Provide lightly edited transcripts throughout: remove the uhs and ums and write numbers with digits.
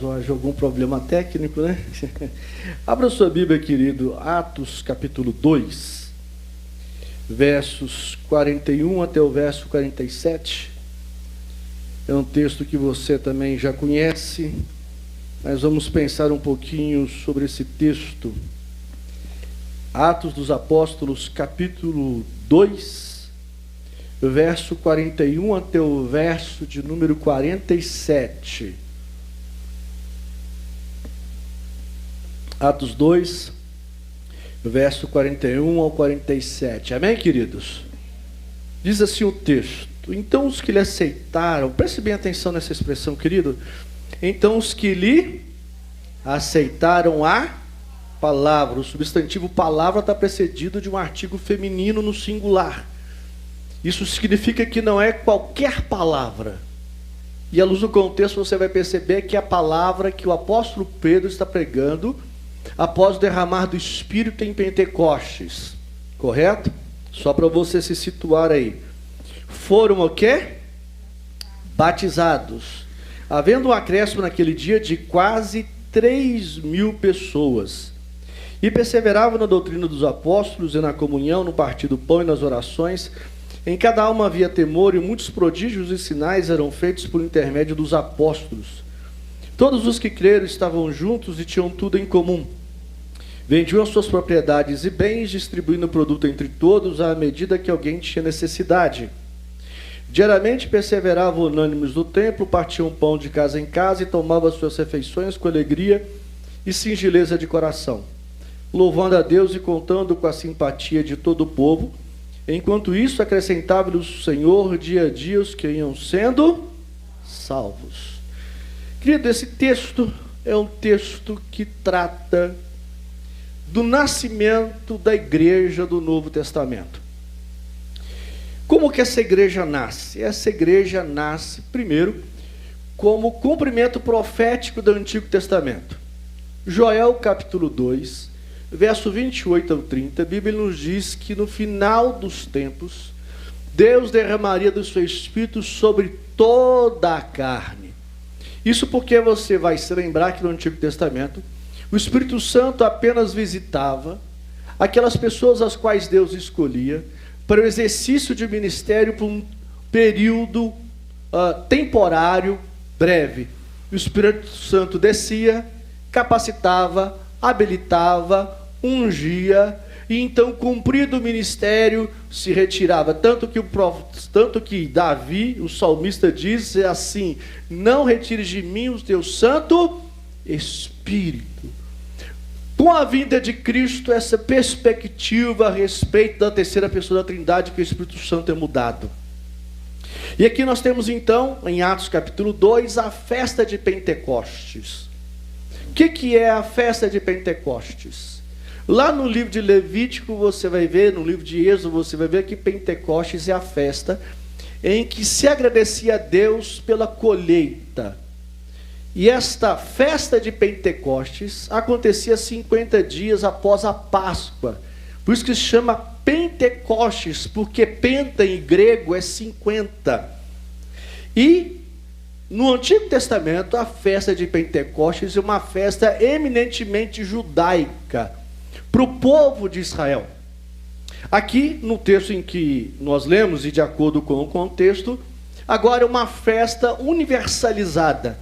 Hoje algum problema técnico, né? Abra sua Bíblia, querido, Atos capítulo 2, versos 41 até o verso 47. É um texto que você também já conhece, mas vamos pensar um pouquinho sobre esse texto. Atos dos Apóstolos, capítulo 2, verso 41 até o verso de número 47. Atos 2, verso 41 ao 47. Amém, queridos? Diz assim o texto: então os que lhe aceitaram, preste bem atenção nessa expressão, querido. Então os que lhe aceitaram a palavra. O substantivo palavra está precedido de um artigo feminino no singular. Isso significa que não é qualquer palavra. E à luz do contexto você vai perceber que a palavra que o apóstolo Pedro está pregando após o derramar do Espírito em Pentecostes, correto? Só para você se situar aí. Foram o quê? Batizados, havendo um acréscimo naquele dia de quase 3.000 pessoas, e perseveravam na doutrina dos apóstolos e na comunhão, no partir do pão e nas orações. Em cada alma havia temor, e muitos prodígios e sinais eram feitos por intermédio dos apóstolos. Todos os que creram estavam juntos e tinham tudo em comum. Vendiam suas propriedades e bens, distribuindo o produto entre todos à medida que alguém tinha necessidade. Diariamente perseveravam unânimes no templo, partiam pão de casa em casa e tomavam suas refeições com alegria e singeleza de coração, louvando a Deus e contando com a simpatia de todo o povo. Enquanto isso, acrescentava-lhes o Senhor dia a dia os que iam sendo salvos. Querido, esse texto é um texto que trata do nascimento da igreja do Novo Testamento. Como que essa igreja nasce? Essa igreja nasce, primeiro, como cumprimento profético do Antigo Testamento. Joel, capítulo 2, verso 28 ao 30, a Bíblia nos diz que no final dos tempos, Deus derramaria do seu Espírito sobre toda a carne. Isso porque você vai se lembrar que no Antigo Testamento, o Espírito Santo apenas visitava aquelas pessoas as quais Deus escolhia para o exercício de ministério por um período temporário breve. O Espírito Santo descia, capacitava, habilitava, ungia, e então, cumprido o ministério, se retirava. Tanto que Davi, o salmista, diz assim: não retires de mim o teu Santo Espírito. Com a vinda de Cristo, essa perspectiva a respeito da terceira pessoa da Trindade, que o Espírito Santo é mudado. E aqui nós temos então, em Atos capítulo 2, a festa de Pentecostes. O que é a festa de Pentecostes? Lá no livro de Levítico você vai ver, no livro de Êxodo você vai ver que Pentecostes é a festa em que se agradecia a Deus pela colheita. E esta festa de Pentecostes acontecia 50 dias após a Páscoa. Por isso que se chama Pentecostes, porque penta em grego é 50. E no Antigo Testamento a festa de Pentecostes é uma festa eminentemente judaica para o povo de Israel. Aqui no texto em que nós lemos, e de acordo com o contexto, agora é uma festa universalizada,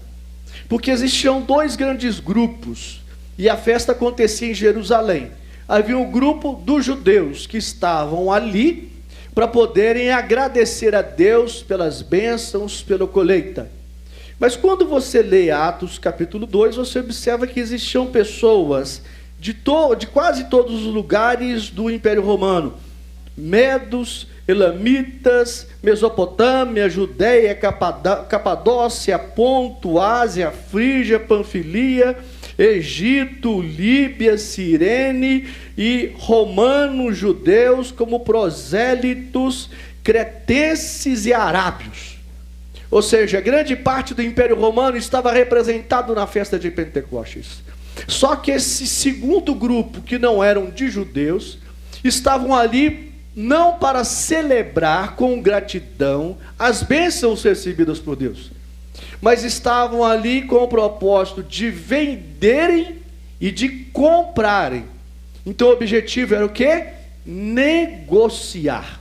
porque existiam dois grandes grupos, e a festa acontecia em Jerusalém. Havia um grupo dos judeus que estavam ali para poderem agradecer a Deus pelas bênçãos, pela colheita. Mas quando você lê Atos capítulo 2, você observa que existiam pessoas de quase todos os lugares do Império Romano: medos, elamitas, Mesopotâmia, Judéia, Capadócia, Ponto, Ásia, Frígia, Panfilia, Egito, Líbia, Cirene, e romanos, judeus, como prosélitos, cretenses e arábios. Ou seja, grande parte do Império Romano estava representado na festa de Pentecostes. Só que esse segundo grupo, que não eram de judeus, estavam ali não para celebrar com gratidão as bênçãos recebidas por Deus, mas estavam ali com o propósito de venderem e de comprarem. Então o objetivo era o quê? Negociar.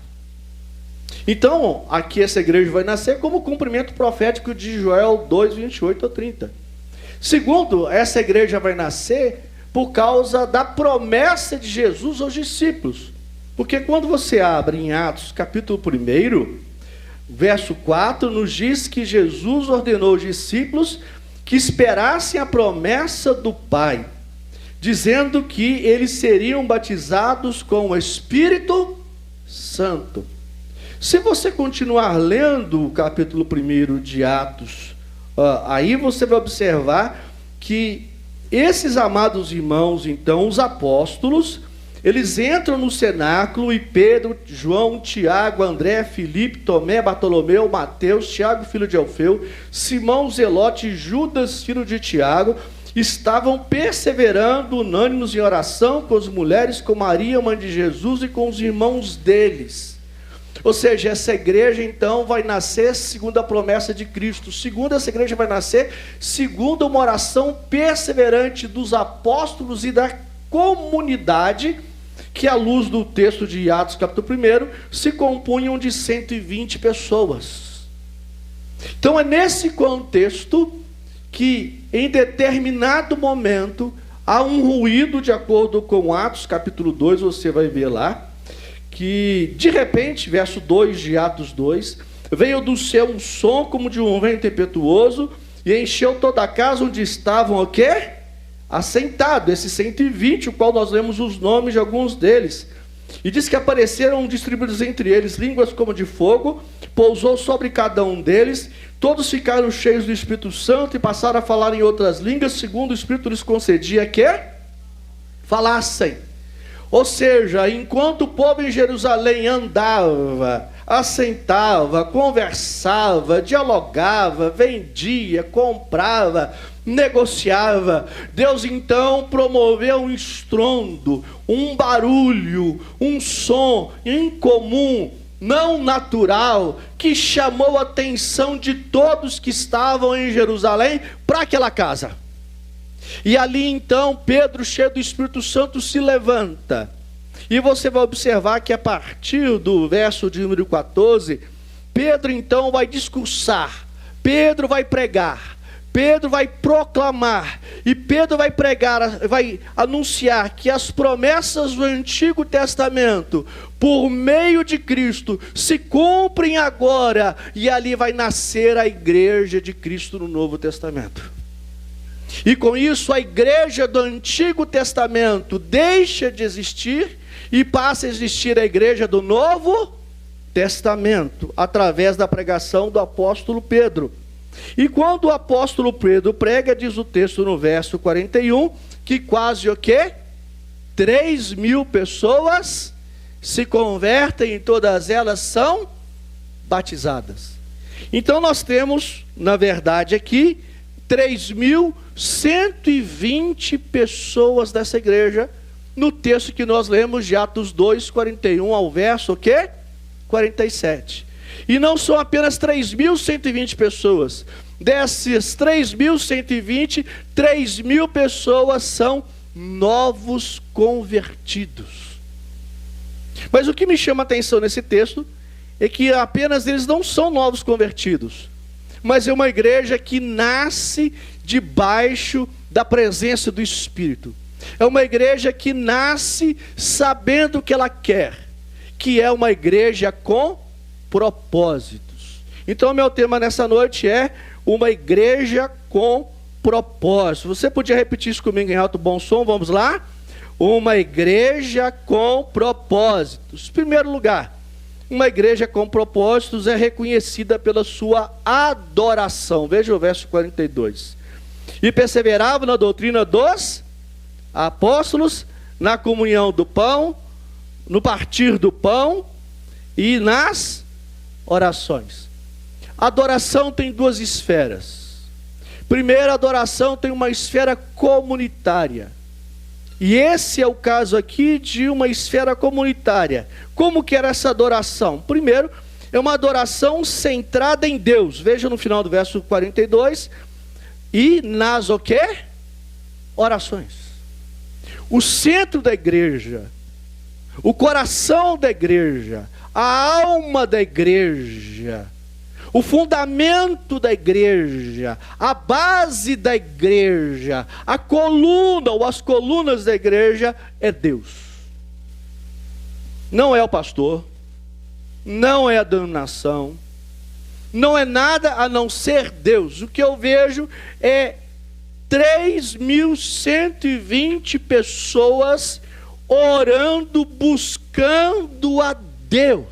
Então, aqui essa igreja vai nascer como cumprimento profético de Joel 2, 28 a 30. Segundo, essa igreja vai nascer por causa da promessa de Jesus aos discípulos. Porque quando você abre em Atos, capítulo 1, verso 4, nos diz que Jesus ordenou aos discípulos que esperassem a promessa do Pai, dizendo que eles seriam batizados com o Espírito Santo. Se você continuar lendo o capítulo 1 de Atos, aí você vai observar que esses amados irmãos, então, os apóstolos, eles entram no cenáculo e Pedro, João, Tiago, André, Filipe, Tomé, Bartolomeu, Mateus, Tiago, filho de Alfeu, Simão, Zelote, Judas, filho de Tiago, estavam perseverando, unânimes em oração com as mulheres, com Maria, mãe de Jesus, e com os irmãos deles. Ou seja, essa igreja então vai nascer segundo a promessa de Cristo. Segundo, essa igreja vai nascer segundo uma oração perseverante dos apóstolos e da comunidade, que à luz do texto de Atos capítulo 1, se compunham de 120 pessoas. Então é nesse contexto que em determinado momento há um ruído, de acordo com Atos capítulo 2, você vai ver lá, que de repente, verso 2 de Atos 2, veio do céu um som como de um vento impetuoso e encheu toda a casa onde estavam o quê? Assentados, esses 120, o qual nós lemos os nomes de alguns deles. E diz que apareceram distribuídos entre eles línguas como de fogo, pousou sobre cada um deles, todos ficaram cheios do Espírito Santo e passaram a falar em outras línguas, segundo o Espírito lhes concedia que falassem. Ou seja, enquanto o povo em Jerusalém andava, assentava, conversava, dialogava, vendia, comprava, negociava, Deus então promoveu um estrondo, um barulho, um som incomum, não natural, que chamou a atenção de todos que estavam em Jerusalém para aquela casa. E ali então Pedro, cheio do Espírito Santo, se levanta. E você vai observar que a partir do verso de número 14, Pedro então vai discursar, Pedro vai pregar, Pedro vai proclamar, e Pedro vai pregar, vai anunciar que as promessas do Antigo Testamento, por meio de Cristo, se cumprem agora, e ali vai nascer a igreja de Cristo no Novo Testamento. E com isso a igreja do Antigo Testamento deixa de existir e passa a existir a igreja do Novo Testamento, através da pregação do apóstolo Pedro. E quando o apóstolo Pedro prega, diz o texto no verso 41, que quase o quê? 3.000 pessoas se convertem e todas elas são batizadas. Então nós temos, na verdade aqui, 3.120 pessoas dessa igreja, no texto que nós lemos de Atos 2, 41 ao verso o quê? 47. E não são apenas 3.120 pessoas. Dessas 3.120, 3.000 pessoas são novos convertidos. Mas o que me chama a atenção nesse texto é que apenas eles não são novos convertidos, mas é uma igreja que nasce debaixo da presença do Espírito. É uma igreja que nasce sabendo o que ela quer, que é uma igreja com propósitos. Então meu tema nessa noite é uma igreja com propósito. Você podia repetir isso comigo em alto bom som? Vamos lá? Uma igreja com propósitos. Em primeiro lugar, uma igreja com propósitos é reconhecida pela sua adoração. Veja o verso 42. E perseverava na doutrina dos apóstolos, na comunhão do pão, no partir do pão e nas orações. A adoração tem duas esferas. Primeiro, a adoração tem uma esfera comunitária. E esse é o caso aqui de uma esfera comunitária. Como que era essa adoração? Primeiro, é uma adoração centrada em Deus. Veja no final do verso 42. E nas o quê? Orações. O centro da igreja, o coração da igreja, a alma da igreja, o fundamento da igreja, a base da igreja, a coluna ou as colunas da igreja é Deus. Não é o pastor, não é a denominação, não é nada a não ser Deus. O que eu vejo é 3.120 pessoas orando, buscando a Deus,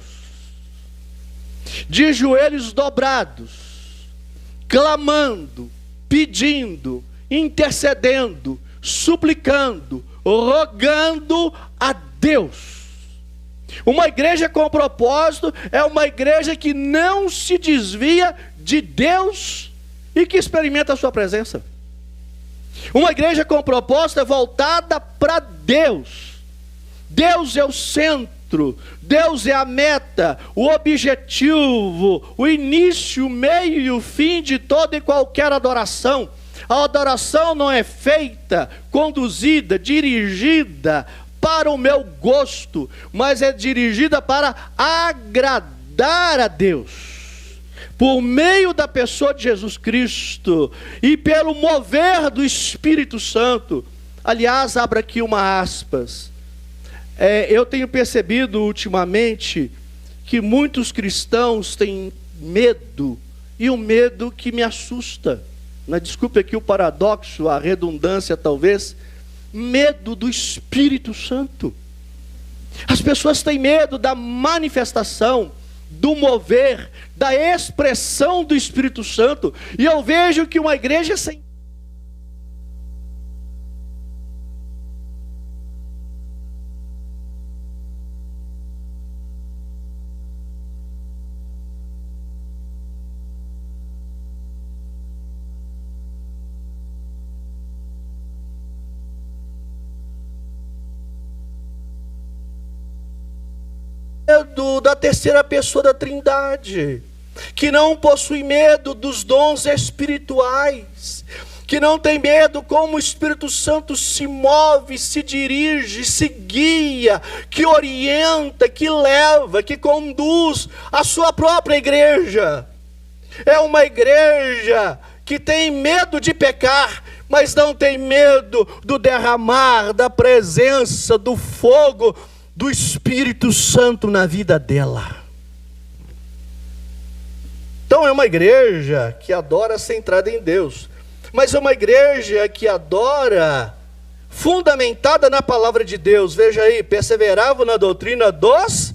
de joelhos dobrados, clamando, pedindo, intercedendo, suplicando, rogando a Deus. Uma igreja com propósito é uma igreja que não se desvia de Deus e que experimenta a sua presença. Uma igreja com propósito é voltada para Deus. Deus é o centro, Deus é a meta, o objetivo, o início, o meio e o fim de toda e qualquer adoração. A adoração não é feita, conduzida, dirigida para o meu gosto, mas é dirigida para agradar a Deus. Por meio da pessoa de Jesus Cristo e pelo mover do Espírito Santo. Aliás, abra aqui uma aspas. Eu tenho percebido ultimamente que muitos cristãos têm medo, e um medo que me assusta. Desculpe aqui o paradoxo, a redundância talvez. Medo do Espírito Santo. As pessoas têm medo da manifestação, do mover, da expressão do Espírito Santo. E eu vejo que uma igreja sem medo da terceira pessoa da Trindade, que não possui medo dos dons espirituais, que não tem medo como o Espírito Santo se move, se dirige, se guia, que orienta, que leva, que conduz a sua própria igreja. É uma igreja que tem medo de pecar, mas não tem medo do derramar da presença, do fogo do Espírito Santo na vida dela. Então é uma igreja que adora centrada em Deus, mas é uma igreja que adora fundamentada na palavra de Deus. Veja aí, perseveravam na doutrina dos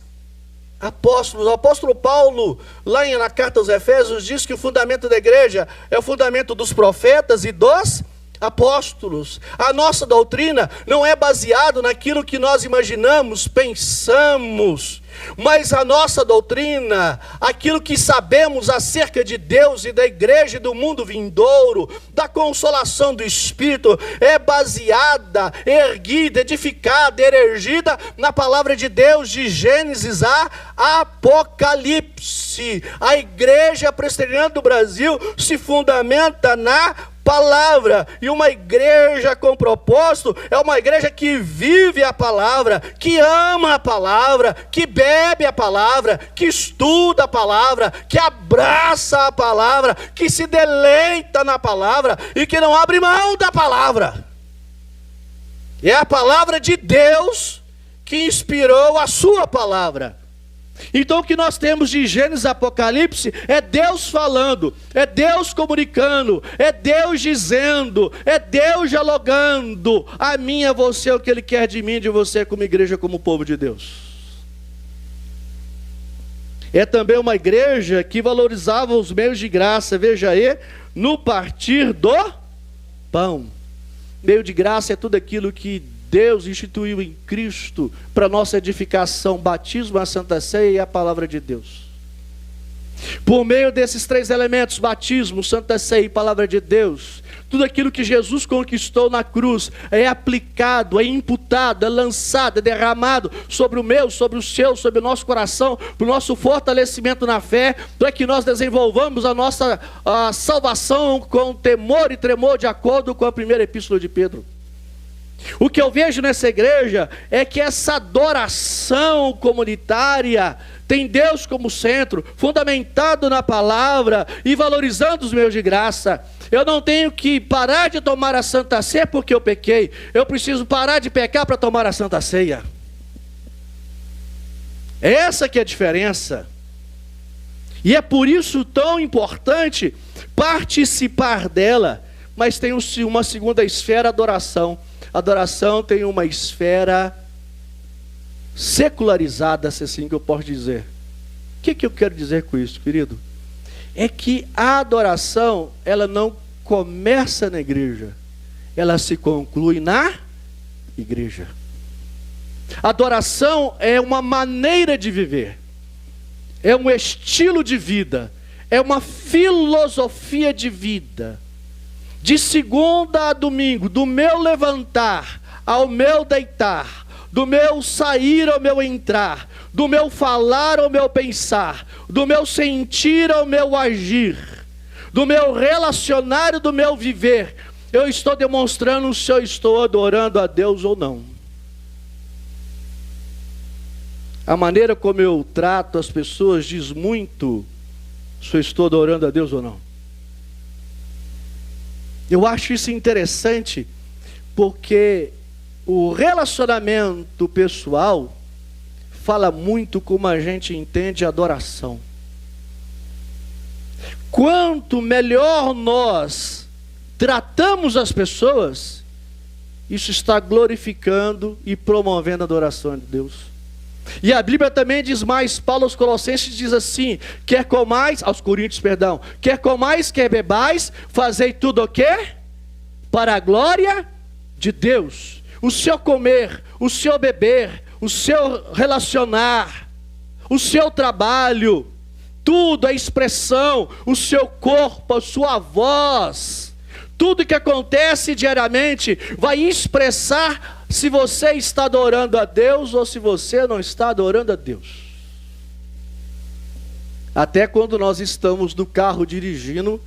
apóstolos. O apóstolo Paulo, lá na carta aos Efésios, diz que o fundamento da igreja é o fundamento dos profetas e dos apóstolos. A nossa doutrina não é baseada naquilo que nós imaginamos, pensamos, mas a nossa doutrina, aquilo que sabemos acerca de Deus e da igreja e do mundo vindouro, da consolação do Espírito, é baseada, erguida, edificada, erigida na palavra de Deus, de Gênesis a Apocalipse. A igreja presbiteriana do Brasil se fundamenta na palavra, e uma igreja com propósito é uma igreja que vive a palavra, que ama a palavra, que bebe a palavra, que estuda a palavra, que abraça a palavra, que se deleita na palavra e que não abre mão da palavra. É a palavra de Deus que inspirou a sua palavra. Então o que nós temos de Gênesis a Apocalipse é Deus falando, é Deus comunicando, é Deus dizendo, é Deus dialogando a mim, a você, o que Ele quer de mim, de você como igreja, como povo de Deus. É também uma igreja que valorizava os meios de graça, veja aí, no partir do pão. Meio de graça é tudo aquilo que Deus instituiu em Cristo para nossa edificação: batismo, a Santa Ceia e a palavra de Deus. Por meio desses três elementos, batismo, Santa Ceia e palavra de Deus, tudo aquilo que Jesus conquistou na cruz é aplicado, é imputado, é lançado, é derramado sobre o meu, sobre o seu, sobre o nosso coração, para o nosso fortalecimento na fé, para que nós desenvolvamos a nossa salvação com temor e tremor, de acordo com a primeira epístola de Pedro. O que eu vejo nessa igreja é que essa adoração comunitária tem Deus como centro, fundamentado na palavra e valorizando os meios de graça. Eu não tenho que parar de tomar a Santa Ceia porque eu pequei. Eu preciso parar de pecar para tomar a Santa Ceia. Essa que é a diferença. E é por isso tão importante participar dela. Mas tem uma segunda esfera, a adoração. A adoração tem uma esfera secularizada, se assim que eu posso dizer. O que eu quero dizer com isso, querido? É que a adoração, ela não começa na igreja, ela se conclui na igreja. Adoração é uma maneira de viver, é um estilo de vida, é uma filosofia de vida. De segunda a domingo, do meu levantar ao meu deitar, do meu sair ao meu entrar, do meu falar ao meu pensar, do meu sentir ao meu agir, do meu relacionar e do meu viver, eu estou demonstrando se eu estou adorando a Deus ou não. A maneira como eu trato as pessoas diz muito se eu estou adorando a Deus ou não. Eu acho isso interessante, porque o relacionamento pessoal fala muito como a gente entende a adoração. Quanto melhor nós tratamos as pessoas, isso está glorificando e promovendo a adoração de Deus. E a Bíblia também diz mais, Paulo aos Colossenses diz assim, quer comais, aos Coríntios, perdão, quer comais, quer bebais, fazei tudo o quê? Para a glória de Deus. O seu comer, o seu beber, o seu relacionar, o seu trabalho, tudo é expressão, o seu corpo, a sua voz, tudo que acontece diariamente vai expressar se você está adorando a Deus ou se você não está adorando a Deus. Até quando nós estamos no carro dirigindo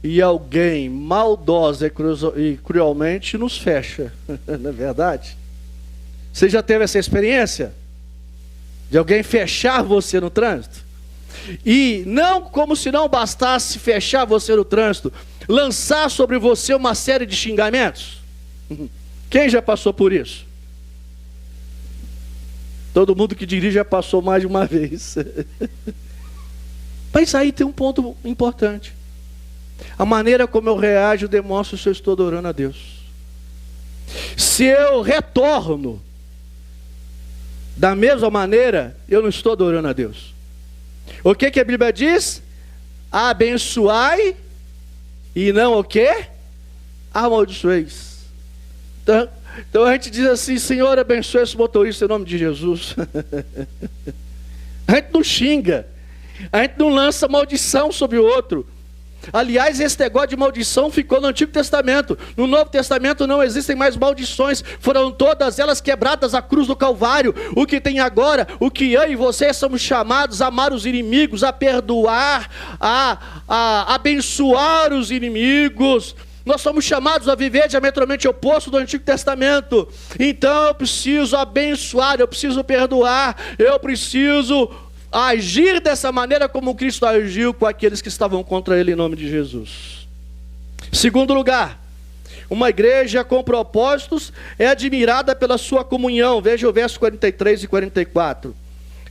e alguém maldosa e cruelmente nos fecha, não é verdade? Você já teve essa experiência? De alguém fechar você no trânsito? E não como se não bastasse fechar você no trânsito, lançar sobre você uma série de xingamentos? Quem já passou por isso? Todo mundo que dirige já passou mais de uma vez. Mas aí tem um ponto importante. A maneira como eu reajo demonstra se eu estou adorando a Deus. Se eu retorno da mesma maneira, eu não estou adorando a Deus. O que a Bíblia diz? Abençoai e não o quê? Amaldiçoeis. Então a gente diz assim, Senhor, abençoe esse motorista em nome de Jesus. A gente não xinga, a gente não lança maldição sobre o outro. Aliás, esse negócio de maldição ficou no Antigo Testamento. No Novo Testamento não existem mais maldições. Foram todas elas quebradas à cruz do Calvário. O que tem agora, o que eu e você somos chamados a amar os inimigos, a perdoar, a abençoar os inimigos. Nós somos chamados a viver diametralmente oposto do Antigo Testamento. Então eu preciso abençoar, eu preciso perdoar, eu preciso agir dessa maneira como Cristo agiu com aqueles que estavam contra Ele em nome de Jesus. Segundo lugar, uma igreja com propósitos é admirada pela sua comunhão. Veja o verso 43 e 44.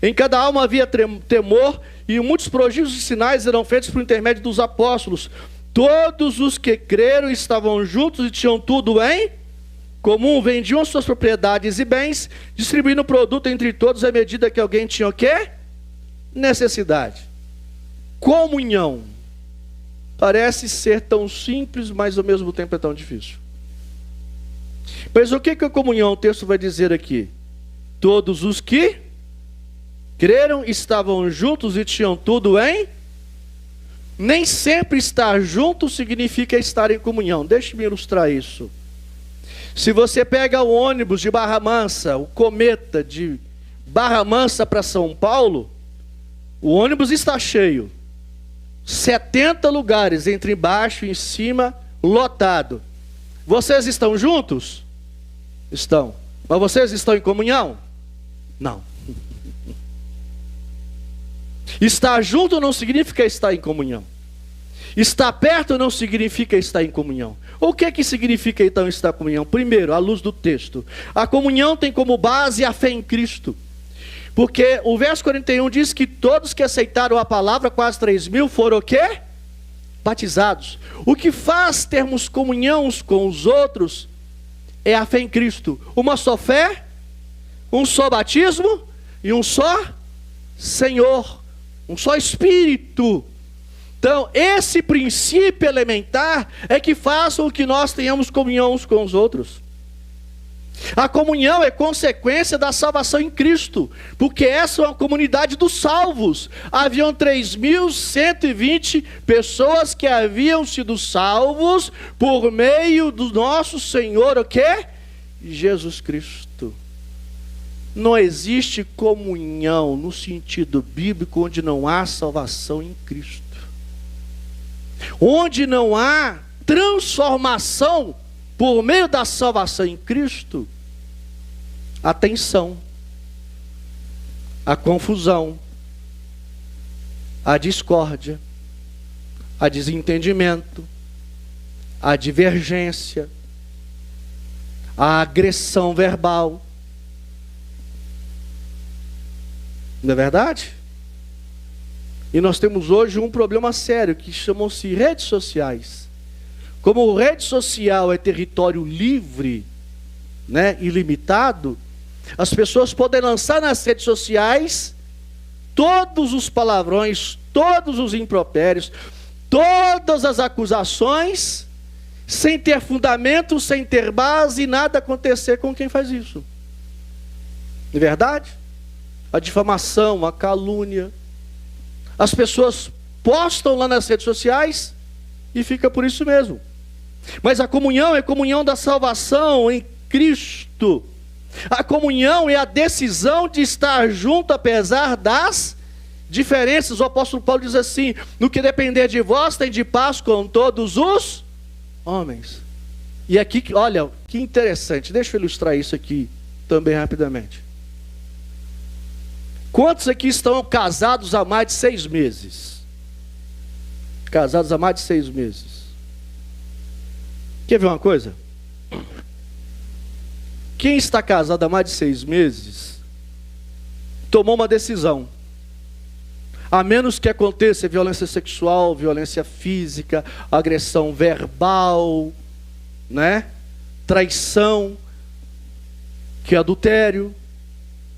Em cada alma havia temor e muitos prodígios e sinais eram feitos por intermédio dos apóstolos. Todos os que creram estavam juntos e tinham tudo em comum, vendiam suas propriedades e bens, distribuindo o produto entre todos à medida que alguém tinha o quê? Necessidade. Comunhão. Parece ser tão simples, mas ao mesmo tempo é tão difícil. Mas o que a comunhão, o texto vai dizer aqui? Todos os que creram estavam juntos e tinham tudo em Nem sempre estar junto significa estar em comunhão. Deixe-me ilustrar isso. Se você pega o ônibus de Barra Mansa, o Cometa de Barra Mansa para São Paulo, o ônibus está cheio. 70 lugares, entre embaixo e em cima, lotado. Vocês estão juntos? Estão. Mas vocês estão em comunhão? Não. Estar junto não significa estar em comunhão. Estar perto não significa estar em comunhão. O que significa então estar em comunhão? Primeiro, à luz do texto, a comunhão tem como base a fé em Cristo. Porque o verso 41 diz que todos que aceitaram a palavra, quase 3.000, foram o quê? Batizados. O que faz termos comunhão uns com os outros é a fé em Cristo. Uma só fé, um só batismo e um só Senhor, um só Espírito. Então, esse princípio elementar é que faz com que nós tenhamos comunhão uns com os outros. A comunhão é consequência da salvação em Cristo, porque essa é uma comunidade dos salvos. Haviam 3.120 pessoas que haviam sido salvos por meio do nosso Senhor, o quê? Jesus Cristo. Não existe comunhão no sentido bíblico onde não há salvação em Cristo. Onde não há transformação por meio da salvação em Cristo, a tensão, a confusão, a discórdia, a desentendimento, a divergência, a agressão verbal. Não é verdade? E nós temos hoje um problema sério que chamam-se redes sociais. Como rede social é território livre, né, ilimitado, as pessoas podem lançar nas redes sociais todos os palavrões, todos os impropérios, todas as acusações, sem ter fundamento, sem ter base, e nada acontecer com quem faz isso. Não é verdade? A difamação, a calúnia. As pessoas postam lá nas redes sociais e fica por isso mesmo. Mas a comunhão é a comunhão da salvação em Cristo. A comunhão é a decisão de estar junto apesar das diferenças. O apóstolo Paulo diz assim: no que depender de vós, tem de paz com todos os homens. E aqui, olha, que interessante. Deixa eu ilustrar isso aqui também rapidamente. Quantos aqui estão casados há mais de 6 meses? Casados há mais de 6 meses. Quer ver uma coisa? Quem está casado há mais de 6 meses tomou uma decisão. A menos que aconteça violência sexual, violência física, agressão verbal, né? Traição, que é adultério.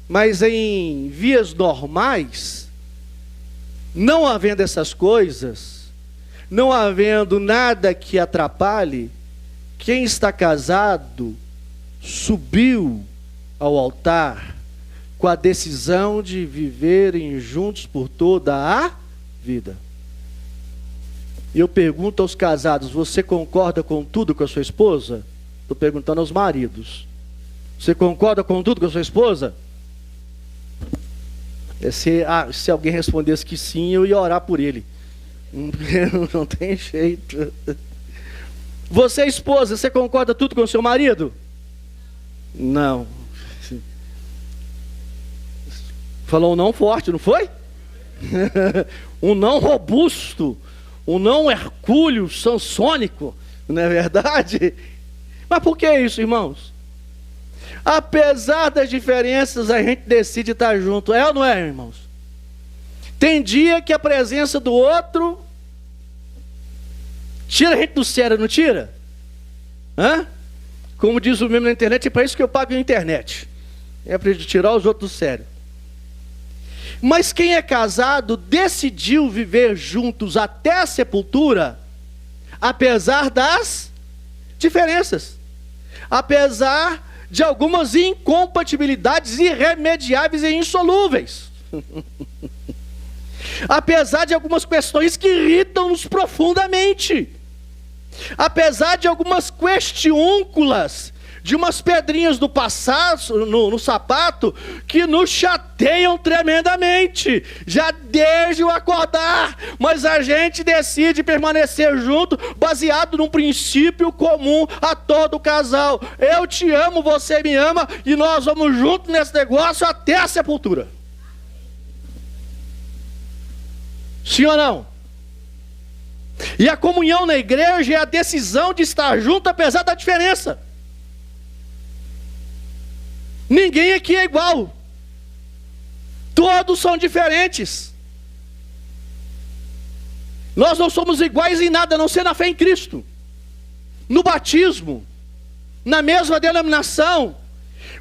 Mas em vias normais, não havendo essas coisas, não havendo nada que atrapalhe, quem está casado subiu ao altar com a decisão de viverem juntos por toda a vida. E eu pergunto aos casados: você concorda com tudo com a sua esposa? Estou perguntando aos maridos. Você concorda com tudo com a sua esposa? Se alguém respondesse que sim, eu ia orar por ele. Não tem jeito. Você, esposa, você concorda tudo com o seu marido? Não. Falou um não forte, não foi? Um não robusto, um não hercúleo, sansônico, não é verdade? Mas por que isso, irmãos? Apesar das diferenças, a gente decide estar junto. É ou não é, irmãos? Tem dia que a presença do outro tira a gente do sério, não tira? Hã? Como diz o mesmo na internet, é para isso que eu pago a internet. É para tirar os outros do sério. Mas quem é casado decidiu viver juntos até a sepultura, apesar das diferenças, apesar de algumas incompatibilidades irremediáveis e insolúveis. apesar de algumas questões que irritam-nos profundamente, apesar de algumas questiúnculas, de umas pedrinhas do passado, no sapato, que nos chateiam tremendamente, já desde o acordar, mas a gente decide permanecer junto, baseado num princípio comum a todo casal: eu te amo, você me ama, e nós vamos juntos nesse negócio até a sepultura. Sim ou não? E a comunhão na igreja é a decisão de estar junto apesar da diferença. Ninguém aqui é igual. Todos são diferentes. Nós não somos iguais em nada, a não ser na fé em Cristo, no batismo, na mesma denominação.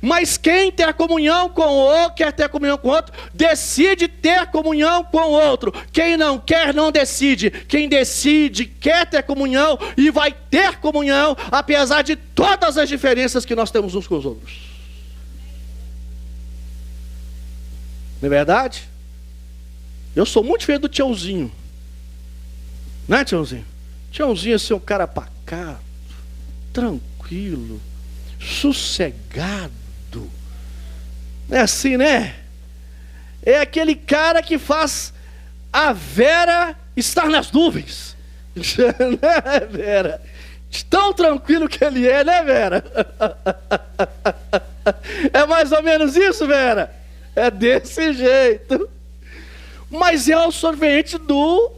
Mas quem tem a comunhão com o outro, quer ter comunhão com o outro, decide ter comunhão com o outro. Quem não quer, não decide. Quem decide, quer ter comunhão e vai ter comunhão, apesar de todas as diferenças que nós temos uns com os outros. Não é verdade? Eu sou muito diferente do Tiãozinho. Não é, Tiãozinho? Tiãozinho é assim, um cara pacato, tranquilo, sossegado. É assim, né? É aquele cara que faz a Vera estar nas nuvens. Né, Vera? Tão tranquilo que ele é, né, Vera? É mais ou menos isso, Vera? É desse jeito. Mas eu sou diferente do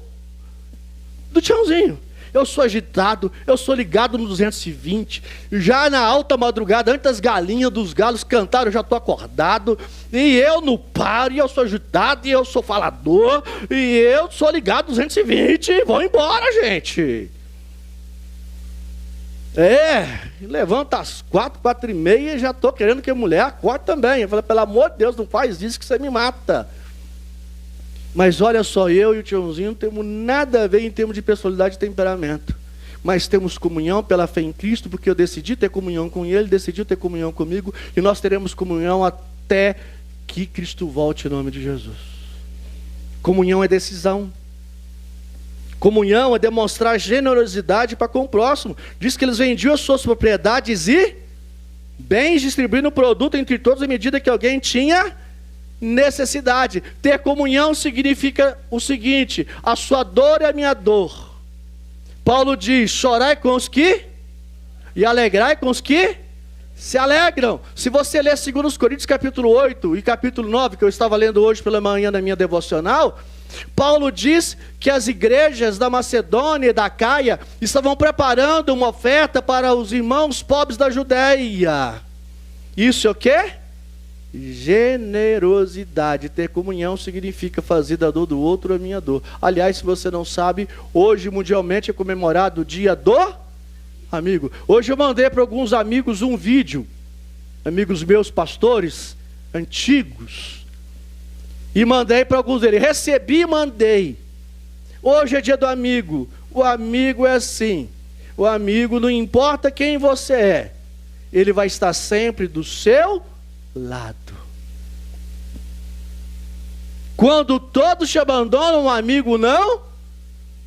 Tiãozinho. Eu sou agitado, eu sou ligado no 220. Já na alta madrugada, antes das galinhas, dos galos cantarem, eu já estou acordado. E eu não paro, e eu sou agitado, e eu sou falador, e eu sou ligado 220. Vão embora, gente. Levanta às 4, 4h30 e já estou querendo que a mulher acorde também. Eu falei: pelo amor de Deus, não faz isso que você me mata. Mas olha só, eu e o Tiãozinho não temos nada a ver em termos de personalidade e temperamento. Mas temos comunhão pela fé em Cristo, porque eu decidi ter comunhão com Ele, decidiu ter comunhão comigo, e nós teremos comunhão até que Cristo volte em nome de Jesus. Comunhão é decisão. Comunhão é demonstrar generosidade para com o próximo. Diz que eles vendiam as suas propriedades e bens, distribuindo o produto entre todos à medida que alguém tinha necessidade. Ter comunhão significa o seguinte: a sua dor é a minha dor. Paulo diz: chorai com os que e alegrai com os que se alegram. Se você ler 2 Coríntios capítulo 8 e capítulo 9, que eu estava lendo hoje pela manhã na minha devocional, Paulo diz que as igrejas da Macedônia e da Caia estavam preparando uma oferta para os irmãos pobres da Judéia. Isso é o quê? Generosidade. Ter comunhão significa fazer da dor do outro a minha dor. Aliás, se você não sabe, hoje mundialmente é comemorado o dia do amigo. Hoje eu mandei para alguns amigos um vídeo, amigos meus pastores antigos, e mandei para alguns deles. Recebi e mandei. Hoje é dia do amigo. O amigo é assim: o amigo, não importa quem você é, ele vai estar sempre do seu lado. Quando todos te abandonam, um amigo não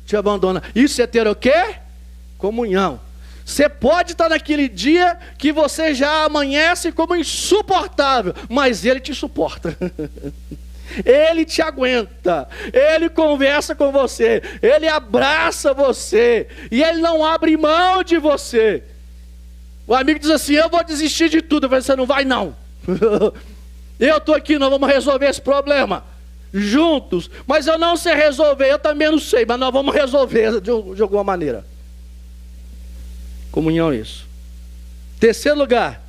te abandona. Isso é ter o quê? Comunhão. Você pode estar naquele dia que você já amanhece como insuportável, mas ele te suporta. Ele te aguenta, ele conversa com você, ele abraça você, e ele não abre mão de você. O amigo diz assim: eu vou desistir de tudo. Eu falei: você não vai não. Eu estou aqui, nós vamos resolver esse problema juntos. Mas eu não sei resolver, eu também não sei, mas nós vamos resolver de alguma maneira. Comunhão é isso. Terceiro lugar,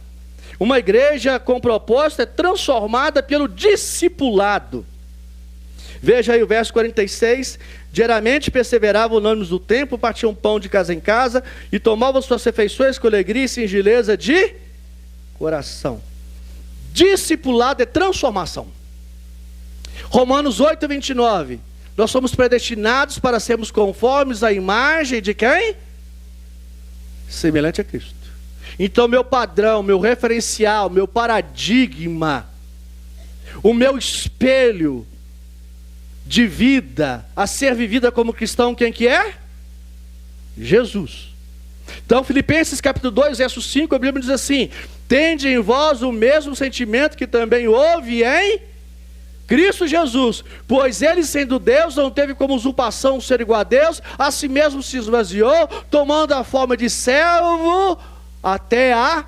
uma igreja com propósito é transformada pelo discipulado. Veja aí o verso 46. Diariamente perseveravam unânimes do templo, partiam pão de casa em casa e tomavam suas refeições com alegria e singeleza de coração. Discipulado é transformação. Romanos 8, 29. Nós somos predestinados para sermos conformes à imagem de quem? Semelhante a Cristo. Então meu padrão, meu referencial, meu paradigma, o meu espelho de vida a ser vivida como cristão, quem que é? Jesus. Então, Filipenses capítulo 2, verso 5, a Bíblia diz assim: tende em vós o mesmo sentimento que também houve em Cristo Jesus, pois ele, sendo Deus, não teve como usurpação ser igual a Deus, a si mesmo se esvaziou, tomando a forma de servo até a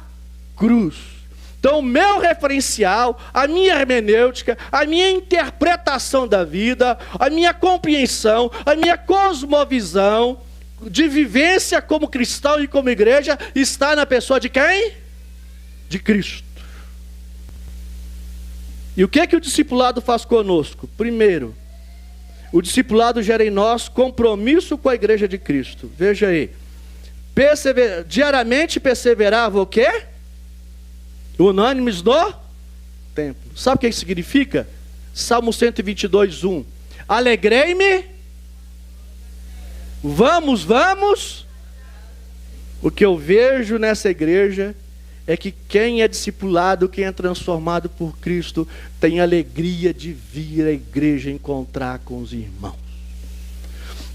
cruz. Então, o meu referencial, a minha hermenêutica, a minha interpretação da vida, a minha compreensão, a minha cosmovisão de vivência como cristão e como igreja está na pessoa de quem? De Cristo. E o que é que o discipulado faz conosco? Primeiro, o discipulado gera em nós compromisso com a igreja de Cristo. Veja aí. Diariamente perseverava o quê? Unânimes no templo. Sabe o que isso significa? Salmo 122, 1. Alegrei-me. Vamos. O que eu vejo nessa igreja é que quem é discipulado, quem é transformado por Cristo, tem alegria de vir à igreja encontrar com os irmãos.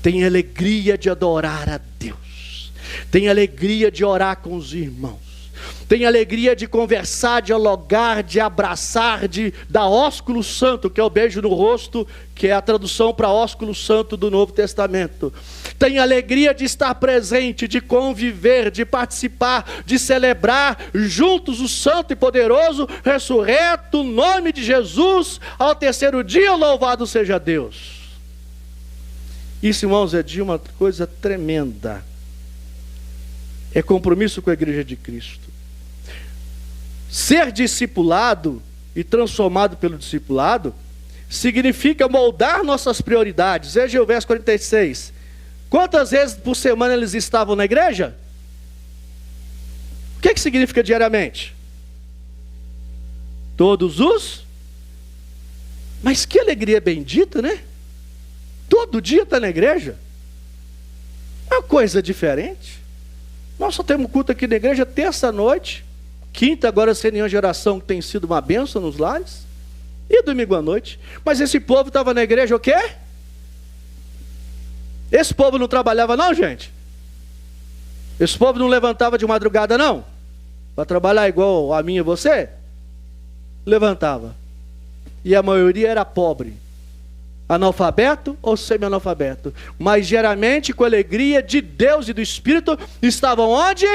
Tem alegria de adorar a Deus. Tem alegria de orar com os irmãos. Tem alegria de conversar, dialogar, de abraçar, de dar ósculo santo, que é o beijo no rosto, que é a tradução para ósculo santo do Novo Testamento. Tem alegria de estar presente, de conviver, de participar, de celebrar juntos o santo e poderoso, ressurreto nome de Jesus, ao terceiro dia, louvado seja Deus. Isso, irmãos, é de uma coisa tremenda. É compromisso com a igreja de Cristo. Ser discipulado e transformado pelo discipulado significa moldar nossas prioridades. Veja o verso 46. Quantas vezes por semana eles estavam na igreja? O que significa diariamente? Todos os? Mas que alegria bendita, né? Todo dia está na igreja. É uma coisa diferente. Nós só temos culto aqui na igreja terça-noite, quinta agora sem nenhuma geração, que tem sido uma bênção nos lares, e domingo à noite. Mas esse povo estava na igreja o quê? Esse povo não trabalhava não, gente? Esse povo não levantava de madrugada não? Para trabalhar igual a mim e você? Levantava. E a maioria era pobre. Analfabeto ou semi-analfabeto. Mas geralmente com a alegria de Deus e do Espírito estavam onde?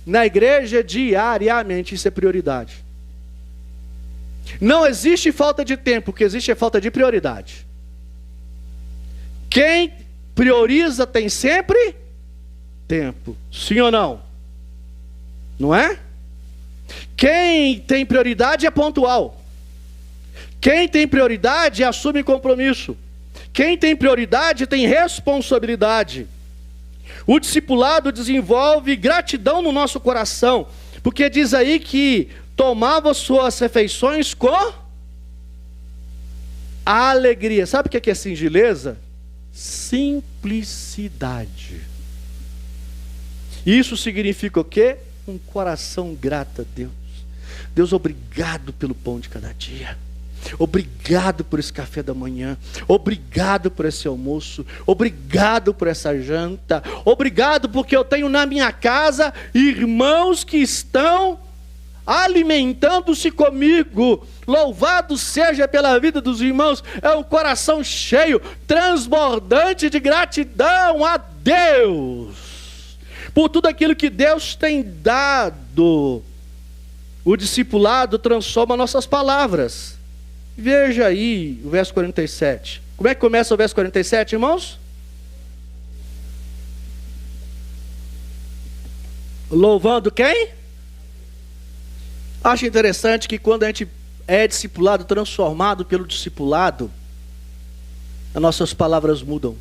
Na igreja diariamente. Isso é prioridade. Não existe falta de tempo, o que existe é falta de prioridade. Quem prioriza tem sempre tempo. Sim ou não? Não é? Quem tem prioridade é pontual. Quem tem prioridade assume compromisso. Quem tem prioridade tem responsabilidade. O discipulado desenvolve gratidão no nosso coração, porque diz aí que tomava suas refeições com alegria. Sabe o que é singeleza? Simplicidade. Isso significa o quê? Um coração grato a Deus. Deus, obrigado pelo pão de cada dia. Obrigado por esse café da manhã. Obrigado por esse almoço. Obrigado por essa janta. Obrigado porque eu tenho na minha casa irmãos que estão alimentando-se comigo. Louvado seja pela vida dos irmãos. É um coração cheio, transbordante de gratidão a Deus por tudo aquilo que Deus tem dado. O discipulado transforma nossas palavras. Veja aí o verso 47. Como é que começa o verso 47, irmãos? Louvando quem? Acho interessante que quando a gente é discipulado, transformado pelo discipulado, as nossas palavras mudam.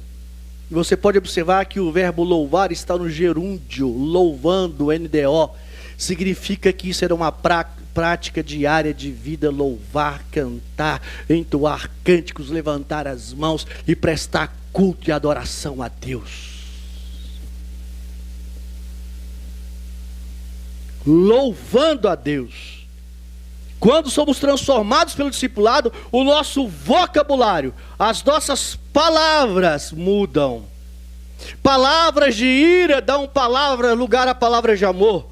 E você pode observar que o verbo louvar está no gerúndio, louvando, NDO. Significa que isso era uma prática diária de vida, louvar, cantar, entoar cânticos, levantar as mãos e prestar culto e adoração a Deus. Louvando a Deus. Quando somos transformados pelo discipulado, o nosso vocabulário, as nossas palavras mudam. Palavras de ira dão lugar a palavras de amor.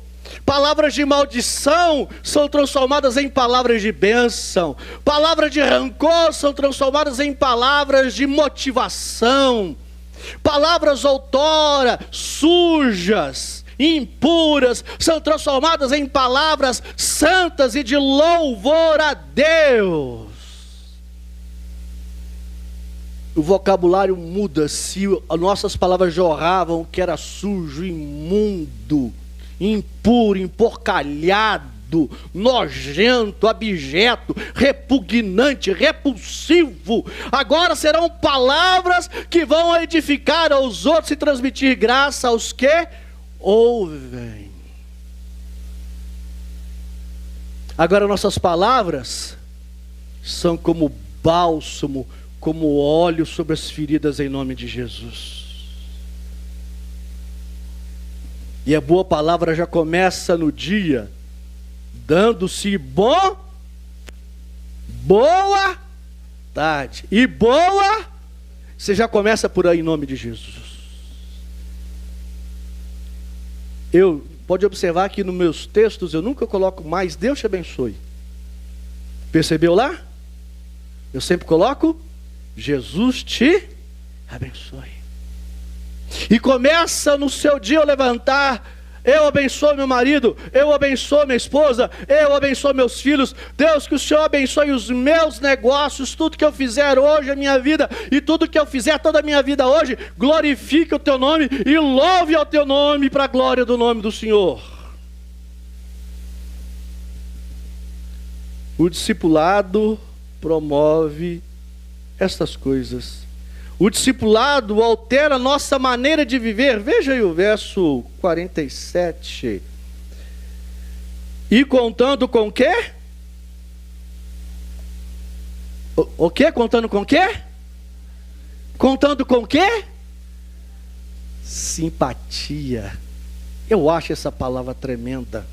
Palavras de maldição são transformadas em palavras de bênção. Palavras de rancor são transformadas em palavras de motivação. Palavras outrora sujas, impuras, são transformadas em palavras santas e de louvor a Deus. O vocabulário muda se as nossas palavras jorravam o que era sujo, imundo, impuro, emporcalhado, nojento, abjeto, repugnante, repulsivo. Agora serão palavras que vão edificar aos outros e transmitir graça aos que ouvem. Agora nossas palavras são como bálsamo, como óleo sobre as feridas em nome de Jesus. E a boa palavra já começa no dia, dando-se boa tarde. E boa, você já começa por aí em nome de Jesus. Pode observar que nos meus textos eu nunca coloco mais Deus te abençoe. Percebeu lá? Eu sempre coloco Jesus te abençoe. E começa no seu dia ao levantar: eu abençoo meu marido, eu abençoo minha esposa, eu abençoo meus filhos. Deus, que o Senhor abençoe os meus negócios, tudo que eu fizer hoje, a minha vida, e tudo que eu fizer toda a minha vida hoje, glorifique o teu nome e louve ao teu nome, para a glória do nome do Senhor. O discipulado promove estas coisas. O discipulado altera a nossa maneira de viver. Veja aí o verso 47. E contando com quê? O quê? Contando com quê? Contando com quê? Simpatia. Eu acho essa palavra tremenda.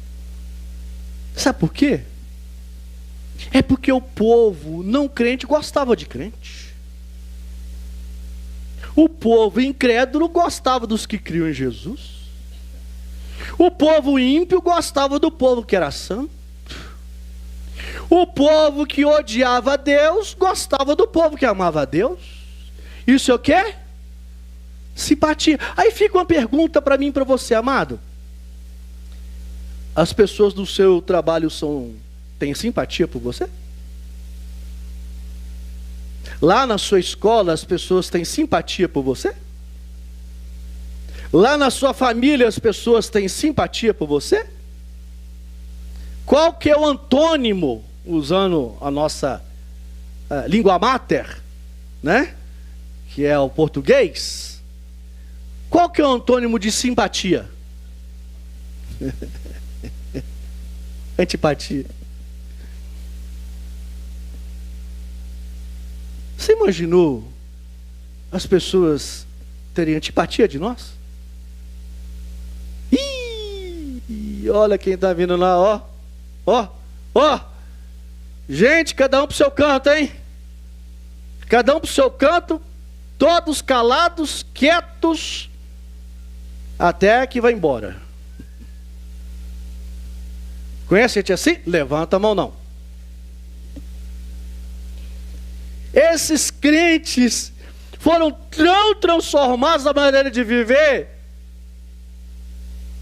Sabe por quê? É porque o povo não crente gostava de crente. O povo incrédulo gostava dos que criam em Jesus. O povo ímpio gostava do povo que era santo. O povo que odiava a Deus gostava do povo que amava a Deus. Isso é o quê? Simpatia. Aí fica uma pergunta para mim e para você, amado. As pessoas do seu trabalho têm simpatia por você? Lá na sua escola as pessoas têm simpatia por você? Lá na sua família as pessoas têm simpatia por você? Qual que é o antônimo, usando a nossa língua mater, né? Que é o português. Qual que é o antônimo de simpatia? Antipatia. Você imaginou as pessoas terem antipatia de nós? Ih, olha quem está vindo lá, ó. Gente, cada um para o seu canto, hein? Cada um para o seu canto, todos calados, quietos, até que vai embora. Conhece gente assim? Levanta a mão não. Esses crentes foram tão transformados na maneira de viver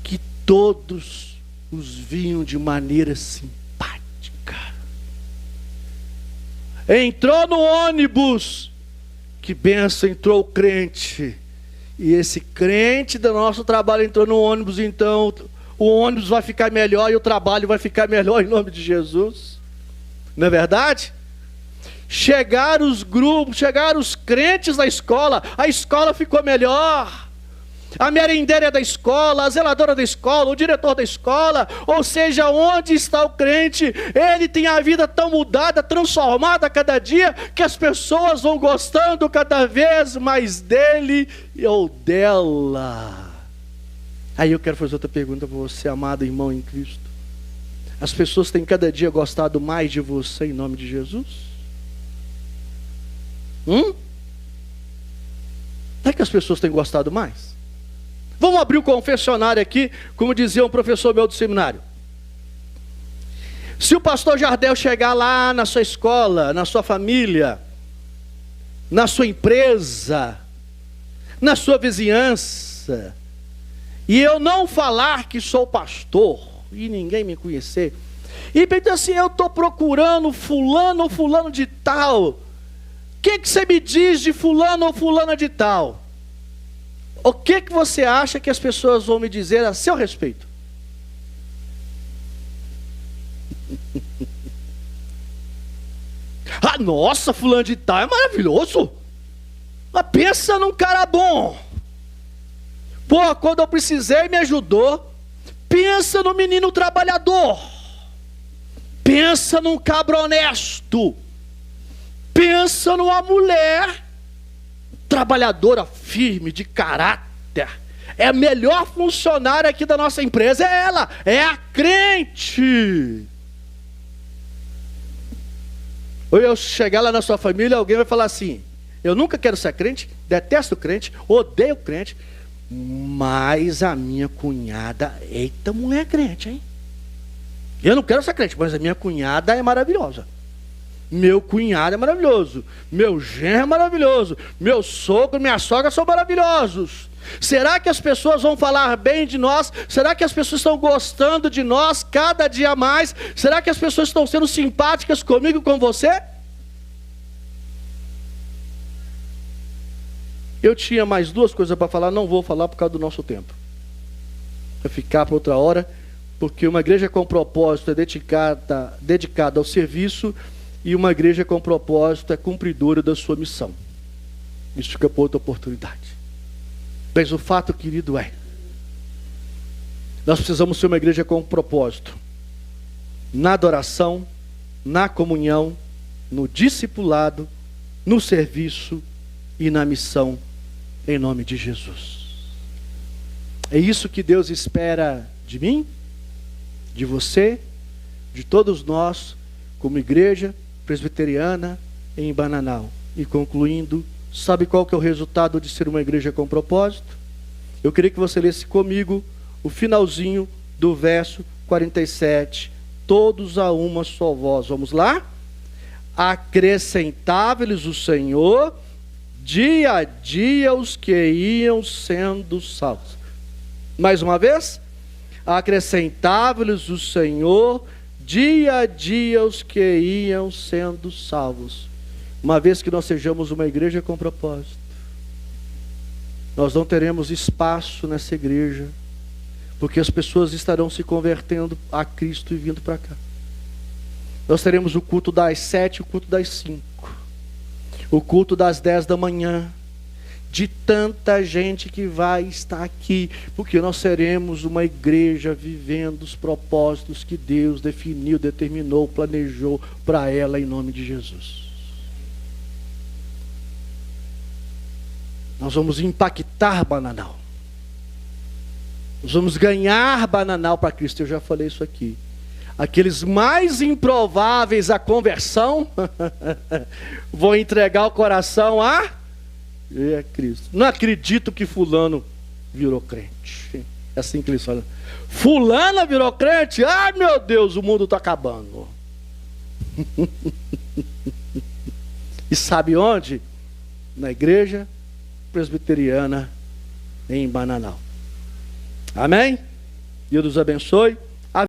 que todos os viam de maneira simpática. Entrou no ônibus, que benção, entrou o crente. E esse crente do nosso trabalho entrou no ônibus, então o ônibus vai ficar melhor e o trabalho vai ficar melhor em nome de Jesus. Não é verdade? Chegaram os grupos, chegaram os crentes na escola, a escola ficou melhor. A merendeira da escola, a zeladora da escola, o diretor da escola, ou seja, onde está o crente, ele tem a vida tão mudada, transformada a cada dia, que as pessoas vão gostando cada vez mais dele ou dela. Aí eu quero fazer outra pergunta para você, amado irmão em Cristo. As pessoas têm cada dia gostado mais de você em nome de Jesus? Não é que as pessoas têm gostado mais? Vamos abrir o confessionário aqui, como dizia um professor meu do seminário. Se o pastor Jardel chegar lá na sua escola, na sua família, na sua empresa, na sua vizinhança, e eu não falar que sou pastor, e ninguém me conhecer, e então assim, eu estou procurando fulano ou fulano de tal, o que você me diz de fulano ou fulana de tal? O que você acha que as pessoas vão me dizer a seu respeito? Ah, nossa, fulano de tal é maravilhoso. Mas pensa num cara bom. Pô, quando eu precisei me ajudou. Pensa no menino trabalhador. Pensa num cabra honesto. Pensa numa mulher trabalhadora, firme, de caráter. É a melhor funcionária aqui da nossa empresa, é ela, é a crente. Ou eu chegar lá na sua família, alguém vai falar assim: eu nunca quero ser crente, detesto crente, odeio crente, mas a minha cunhada, eita mulher crente, hein? Eu não quero ser crente, mas a minha cunhada é maravilhosa. Meu cunhado é maravilhoso, meu genro é maravilhoso, meu sogro, minha sogra são maravilhosos. Será que as pessoas vão falar bem de nós? Será que as pessoas estão gostando de nós cada dia mais? Será que as pessoas estão sendo simpáticas comigo e com você? Eu tinha mais duas coisas para falar, não vou falar por causa do nosso tempo. Vai ficar para outra hora, porque uma igreja com propósito é dedicada ao serviço, e uma igreja com propósito é cumpridora da sua missão. Isso fica para outra oportunidade. Mas o fato, querido, nós precisamos ser uma igreja com propósito. Na adoração, na comunhão, no discipulado, no serviço e na missão, em nome de Jesus. É isso que Deus espera de mim, de você, de todos nós, como igreja presbiteriana em Bananal. E concluindo, sabe qual que é o resultado de ser uma igreja com propósito? Eu queria que você lesse comigo o finalzinho do verso 47. Todos a uma só voz. Vamos lá? Acrescentava-lhes o Senhor dia a dia os que iam sendo salvos. Mais uma vez. Acrescentava-lhes o Senhor dia a dia os que iam sendo salvos. Uma vez que nós sejamos uma igreja com propósito, nós não teremos espaço nessa igreja, porque as pessoas estarão se convertendo a Cristo e vindo para cá. Nós teremos o culto das 7 e o culto das 5, o culto das 10 da manhã, de tanta gente que vai estar aqui, porque nós seremos uma igreja vivendo os propósitos que Deus definiu, determinou, planejou para ela em nome de Jesus. Nós vamos impactar Bananal. Nós vamos ganhar Bananal para Cristo. Eu já falei isso aqui. Aqueles mais improváveis à conversão vão entregar o coração a Cristo. Não acredito que fulano virou crente. É assim que eles falam. Fulana virou crente? Ai meu Deus, o mundo está acabando. E sabe onde? Na igreja presbiteriana em Bananal. Amém? Deus os abençoe.